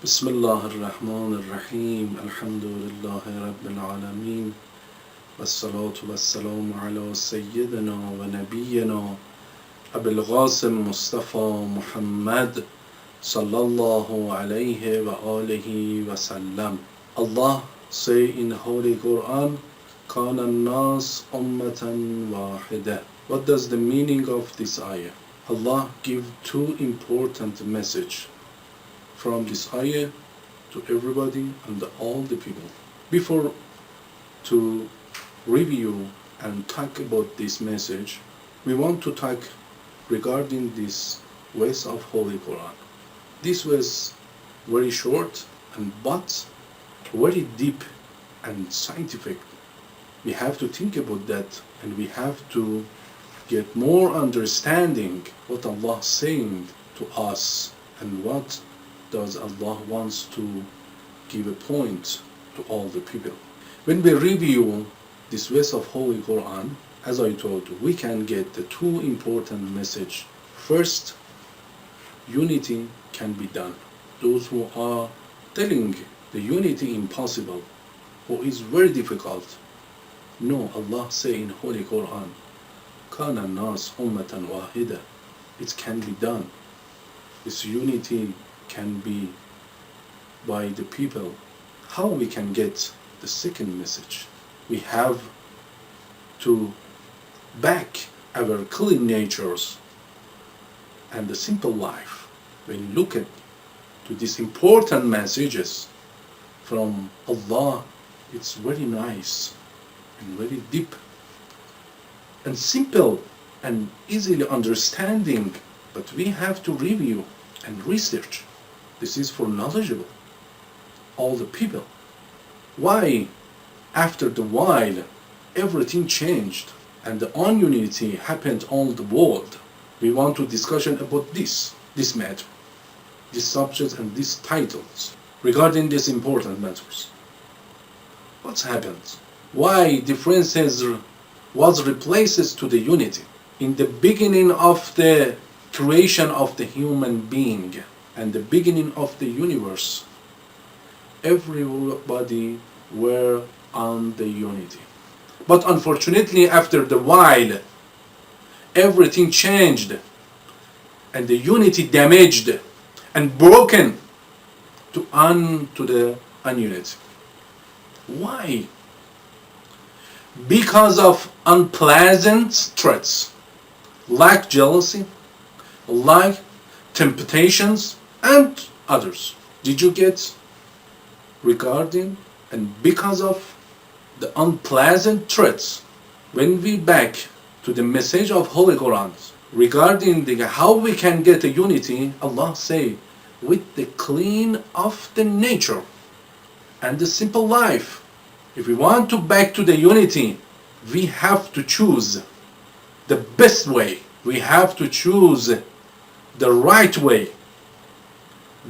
بسم الله الرحمن الرحيم الحمد لله رب العالمين والصلاة والسلام على سيدنا ونبينا أبي القاسم مصطفى محمد صلى الله عليه وآله وسلم. Allah say in Holy Quran, كان الناس أمة واحدة. What does the meaning of this ayah? Allah give two important message from this ayah to everybody and all the people. Before to review and talk about this message, we want to talk regarding this verse of Holy Quran. This was very short and but very deep and scientific. We have to think about that and we have to get more understanding what Allah is saying to us and what does Allah wants to give a point to all the people. When we review this verse of Holy Quran, as I told you, we can get the two important message. First, unity can be done. Those who are telling the unity impossible, or is very difficult, no, Allah say in Holy Quran, كَانَ النَّاسُ أُمَّةً وَاحِدَةً. It can be done. This unity can be by the people. How we can get the second message? We have to back our clean natures and the simple life. When you look at to these important messages from Allah, it's very nice and very deep and simple and easily understanding, but we have to review and research. This is for knowledgeable all the people. Why after the while everything changed and the ununity happened all the world? We want to discussion about this matter, these subjects and these titles regarding these important matters. What's happened? Why differences was replaces to the unity? In the beginning of the creation of the human being and the beginning of the universe, everybody were on the unity. But unfortunately, after the while, everything changed and the unity damaged and broken to the unity. Why? Because of unpleasant threats, like jealousy, like temptations, and others. Did you get regarding and because of the unpleasant threats? When we back to the message of Holy Quran regarding how we can get a unity, Allah say, with the clean of the nature and the simple life. If we want to back to the unity, we have to choose the best way. We have to choose the right way.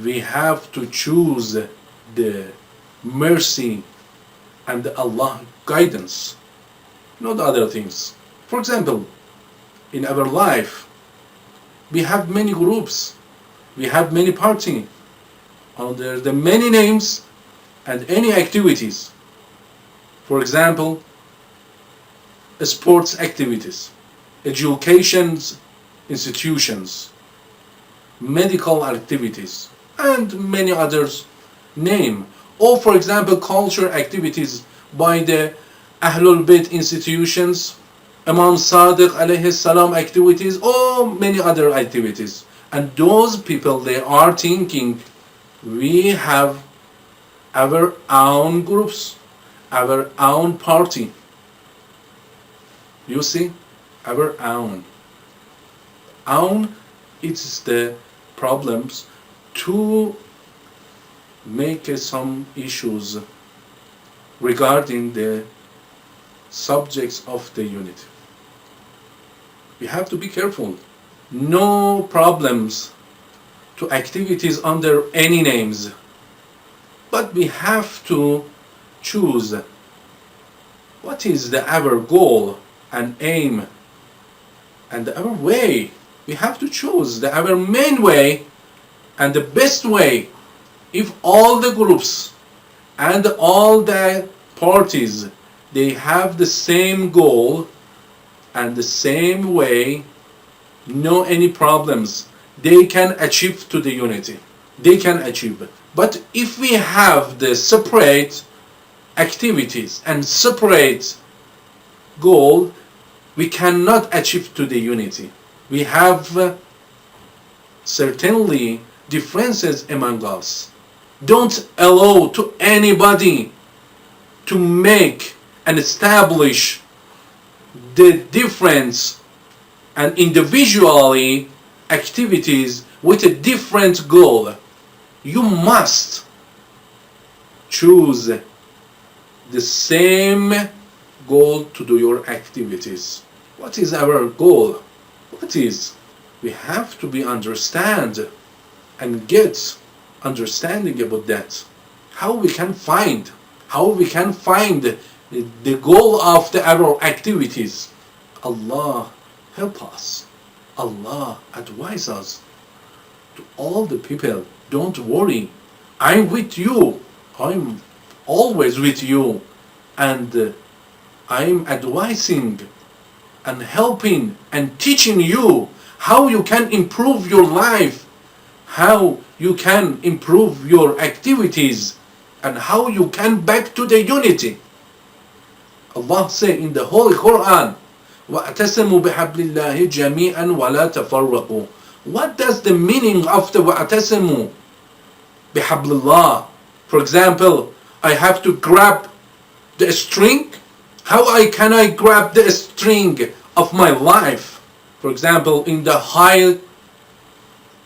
We have to choose the mercy and the Allah guidance, not other things. For example, in our life, we have many groups, we have many parties, under the many names and any activities. For example, sports activities, education institutions, medical activities, and many others name. Or for example, culture activities by the Ahlul Bayt institutions, Imam Sadiq alayhi salam activities, or many other activities. And those people, they are thinking, we have our own groups, our own party. You see, our own. Own, it's the problems to make some issues regarding the subjects of the unity. We have to be careful. No problems to activities under any names, but we have to choose what is our goal and aim and our way. We have to choose our main way and the best way If all the groups and all the parties, they have the same goal and the same way, no any problems, they can achieve to the unity. They can achieve. But if we have the separate activities and separate goal, we cannot achieve to the unity. We have certainly differences among us. Don't allow to anybody to make and establish the difference and individually activities with a different goal. You must choose the same goal to do your activities. What is our goal? What is? We have to be understand and get understanding about that. How we can find the goal of our activities. Allah help us. Allah advise us to all the people. Don't worry. I'm with you. I'm always with you. And I'm advising and helping and teaching you how you can improve your life, how you can improve your activities, and how you can back to the unity. Allah say in the Holy Quran, وَأَتَسِمُوا بِحَبْلِ اللَّهِ جَمِيعًا وَلَا تَفَرَّقُوا. What does the meaning of the وَأَتَسِمُوا بِحَبْلِ اللَّهِ? For example, I have to grab the string. How can I grab the string of my life? For example, in the high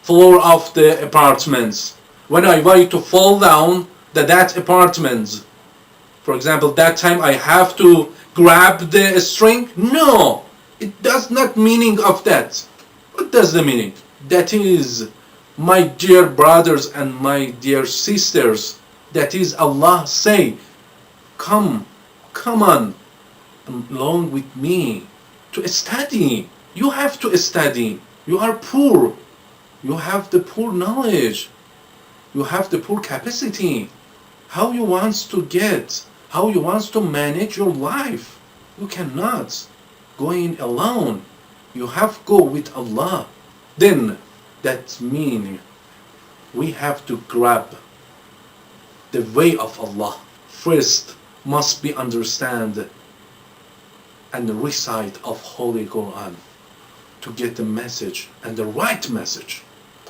floor of the apartments, when I want to fall down that apartment, for example, that time I have to grab the string? No, it does not meaning of that. What does the meaning? That is, my dear brothers and my dear sisters, that is Allah say, come on along with me to study. You have to study. You are poor. You have the poor knowledge. You have the poor capacity. How you want to get? How you want to manage your life? You cannot go in alone. You have to go with Allah. Then that means we have to grab the way of Allah. First must be understand and recite of Holy Quran to get the message and the right message.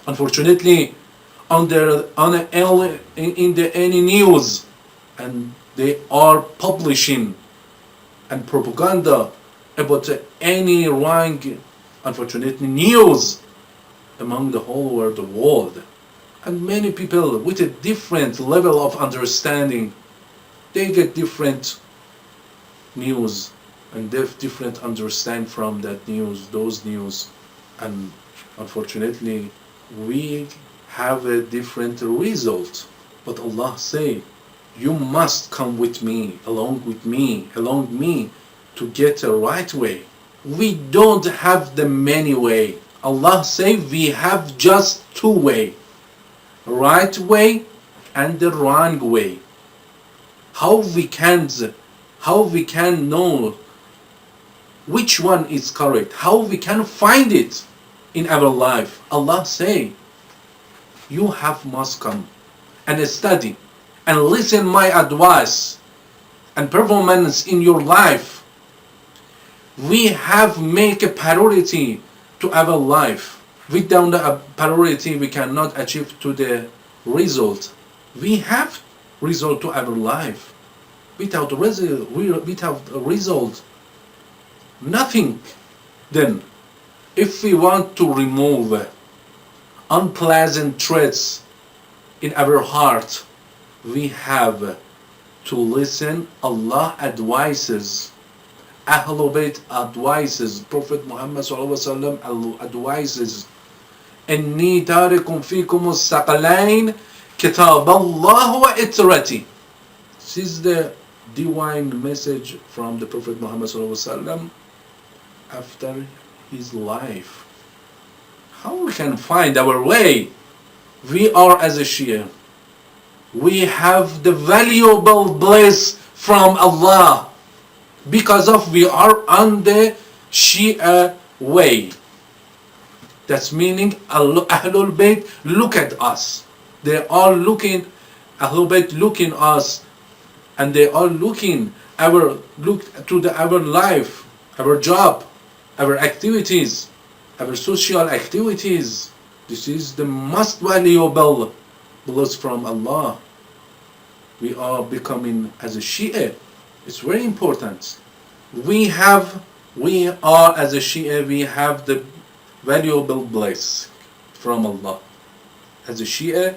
Unfortunately, in any news, and they are publishing and propaganda about any wrong, unfortunately, news among the whole world. And many people with a different level of understanding, they get different news and different understand from that news, those news, and unfortunately we have a different result. But Allah say, you must come with me, along me to get a right way. We don't have the many way. Allah say we have just two way, right way and the wrong way. How we can know which one is correct? How we can find it in our life? Allah say, you must come and study and listen my advice and performance in your life. We have make a priority to our life. Without a priority, we cannot achieve to the result. We have result to our life. Without a result, nothing. Then, if we want to remove unpleasant traits in our heart, we have to listen Allah advises, Ahlul Bayt advises, Prophet Muhammad sallallahu alaihi wasallam advises, إني تارك فيكم الثقلين كتاب الله وإترتي. This is the divine message from the Prophet Muhammad ﷺ after his life. How we can find our way? We are as a Shia. We have the valuable bliss from Allah because of we are on the Shia way. That's meaning Ahlul Bayt look at us. They are looking, Ahlul Bayt looking us, and they are looking look to our life, our job, our activities, our social activities. This is the most valuable bliss from Allah. We are becoming as a Shia. It's very important. We are as a Shia, we have the valuable bliss from Allah as a Shia,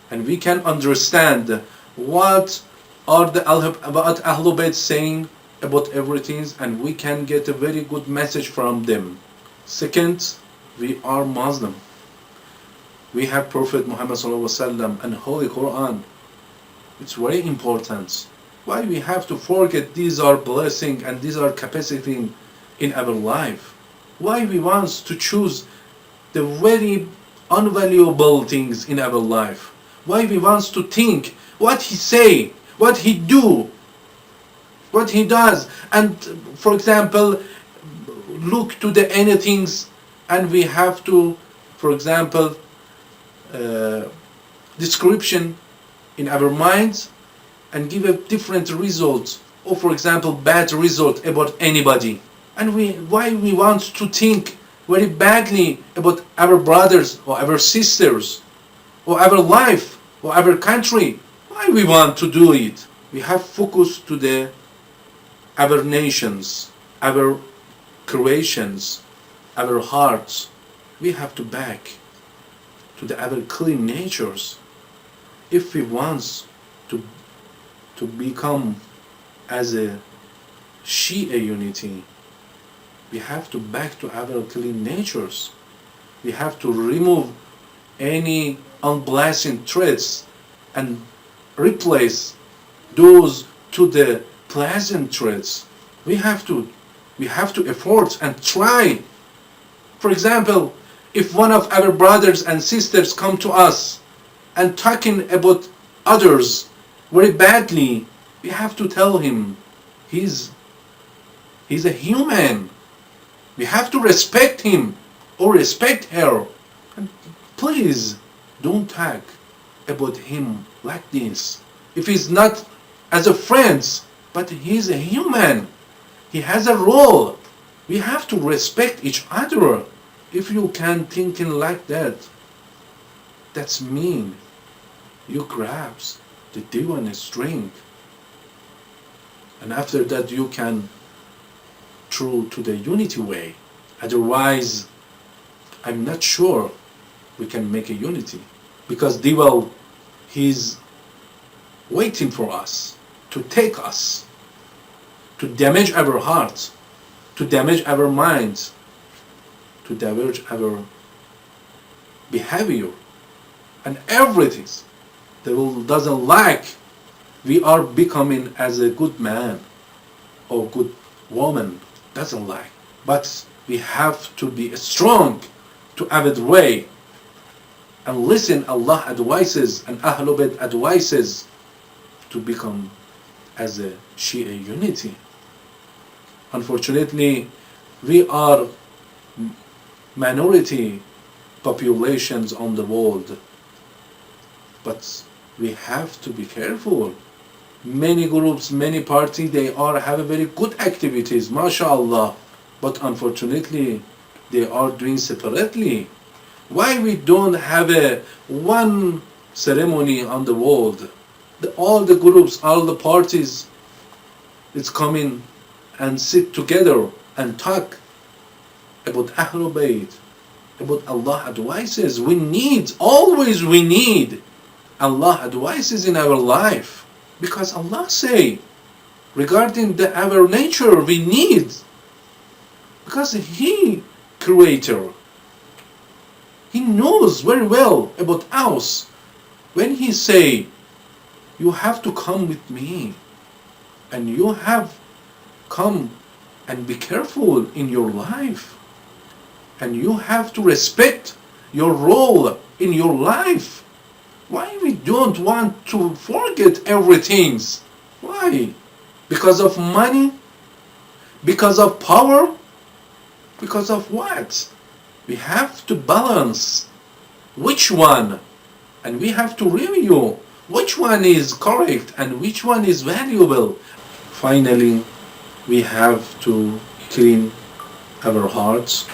and we can understand what are the what Ahlul Bayt saying about everything, and we can get a very good message from them. Second, we are Muslim. We have Prophet Muhammad ﷺ and Holy Quran. It's very important. Why we have to forget these are blessing and these are capacity in our life? Why we want to choose the very unvaluable things in our life? Why we want to think what he say, what he do, what he does, and for example, look to the anything, and we have to, for example, description in our minds and give a different result, or for example bad result about anybody. And why we want to think very badly about our brothers or our sisters or our life or our country? Why we want to do it? We have focus to our nations, our creations, our hearts. We have to back to our clean natures. If we want to become as a Shia Unity, we have to back to our clean natures. We have to remove any unblessed traits and replace those to the pleasant traits. We have to effort and try. For example, if one of our brothers and sisters come to us and talking about others very badly, we have to tell him he's a human. We have to respect him or respect her. And please don't talk about him like this. If he's not as a friend, but he's a human, he has a role. We have to respect each other. If you can thinking like that, that's mean. You grabs the divine strength, and after that you can through to the unity way. Otherwise, I'm not sure we can make a unity, because devil, he's waiting for us to take us, to damage our hearts, to damage our minds, to damage our behavior and everything. The devil doesn't like we are becoming as a good man or good woman, doesn't like. But we have to be strong to our way and listen Allah advices and Ahlul Bayt advices to become as a Shia Unity. Unfortunately, we are minority populations on the world, but we have to be careful. Many groups, many parties, they have very good activities, mashallah, but unfortunately they are doing separately. Why we don't have a one ceremony on the world? All the groups, all the parties, it's coming and sit together and talk about Ahlul Bayt, about Allah advices. Always we need Allah advices in our life, because Allah say regarding our nature we need, because He creator, He knows very well about us. When He say you have to come with me, and you have come and be careful in your life, and you have to respect your role in your life, Why we don't want to forget everything? Why? Because of money? Because of power? Because of what? We have to balance which one, and we have to review which one is correct and which one is valuable. Finally, we have to clean our hearts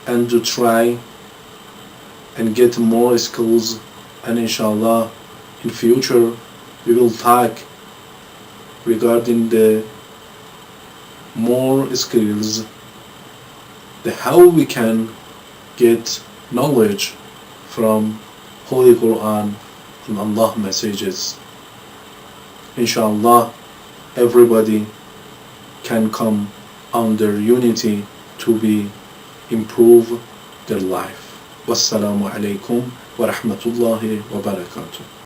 and to try and get more skills, and inshallah in future we will talk regarding the more skills, the how we can get knowledge from Holy Quran and Allah messages. Inshallah everybody can come under unity to be improve their life. Wassalamu alaikum wa rahmatullahi wa barakatuh.